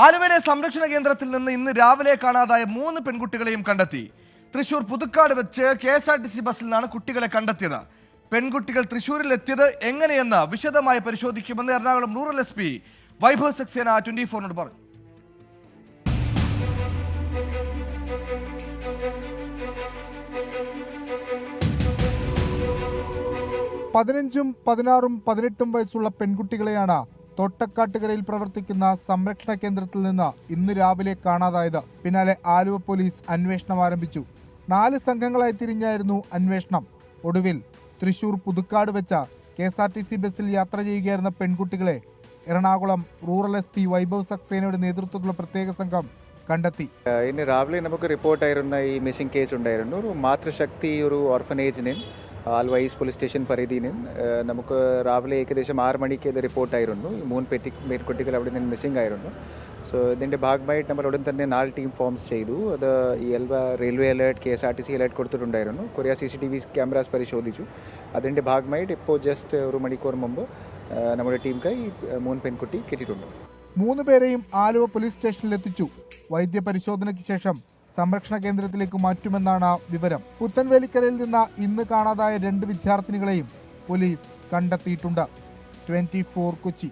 ആലുവയിലെ സംരക്ഷണ കേന്ദ്രത്തിൽ നിന്ന് ഇന്ന് രാവിലെ കാണാതായ 3 പെൺകുട്ടികളെയും കണ്ടെത്തി. തൃശൂർ പുതുക്കാട് വെച്ച് KSRTC ബസ്സിൽ നിന്നാണ് കുട്ടികളെ കണ്ടെത്തിയത്. പെൺകുട്ടികൾ തൃശൂരിൽ എത്തിയത് എങ്ങനെയെന്ന് വിശദമായി പരിശോധിക്കുമെന്ന് എറണാകുളം റൂറൽ SP വൈഭവ് സക്സേന 24 പറഞ്ഞു. പതിനഞ്ചും 16ഉം 18ഉം വയസ്സുള്ള പെൺകുട്ടികളെയാണ് തോട്ടക്കാട്ടുകരയിൽ പ്രവർത്തിക്കുന്ന സംരക്ഷണ കേന്ദ്രത്തിൽ നിന്ന് ഇന്ന് രാവിലെ കാണാതായത്. പിന്നാലെ ആലുവ പോലീസ് അന്വേഷണം ആരംഭിച്ചു. 4 സംഘങ്ങളായി തിരിഞ്ഞായിരുന്നു അന്വേഷണം. ഒടുവിൽ തൃശൂർ പുതുക്കാട് വെച്ച KSRTC ബസ്സിൽ യാത്ര ചെയ്യുകയായിരുന്ന പെൺകുട്ടികളെ എറണാകുളം റൂറൽ SP വൈഭവ് സക്സേനയുടെ നേതൃത്വത്തിലുള്ള പ്രത്യേക സംഘം കണ്ടെത്തി. ഇന്ന് രാവിലെ നമുക്ക് റിപ്പോർട്ടായിരുന്ന ഈ മിസ്സിംഗ് കേസ് ഉണ്ടായിരുന്നു. ഒരു മാതൃശക്തി ഒരു ഓർഫനേജിന് ആലുവ ഈസ്റ്റ് പോലീസ് സ്റ്റേഷൻ പരിധിയിൽ നമുക്ക് രാവിലെ ഏകദേശം 6 മണിക്ക് ഇത് റിപ്പോർട്ടായിരുന്നു. ഈ 3 പെൺകുട്ടികൾ അവിടെ നിന്ന് മിസ്സിംഗ് ആയിരുന്നു. സോ ഇതിൻ്റെ ഭാഗമായിട്ട് നമ്മൾ ഉടൻ തന്നെ 4 ടീം ഫോംസ് ചെയ്തു. അത് ഈ റെയിൽവേ അലേർട്ട് KSRTC അലേർട്ട് കൊടുത്തിട്ടുണ്ടായിരുന്നു. കുറേ CCTV ക്യാമറാസ് പരിശോധിച്ചു. അതിൻ്റെ ഭാഗമായിട്ട് ഇപ്പോൾ ജസ്റ്റ് ഒരു മണിക്കൂർ മുമ്പ് നമ്മുടെ ടീമിക്കായി 3 പെൺകുട്ടി കിട്ടിയിട്ടുണ്ട്. 3 പേരെയും ആലുവ പോലീസ് സ്റ്റേഷനിൽ എത്തിച്ചു. വൈദ്യ പരിശോധനയ്ക്ക് ശേഷം സംരക്ഷണ കേന്ദ്രത്തിലേക്ക് മാറ്റുമെന്നാണ് വിവരം. പുത്തൻവേലിക്കരയിൽ നിന്ന് ഇന്ന് കാണാതായ 2 വിദ്യാർത്ഥിനികളെയും പോലീസ് കണ്ടെത്തിയിട്ടുണ്ട്. 24 കൊച്ചി.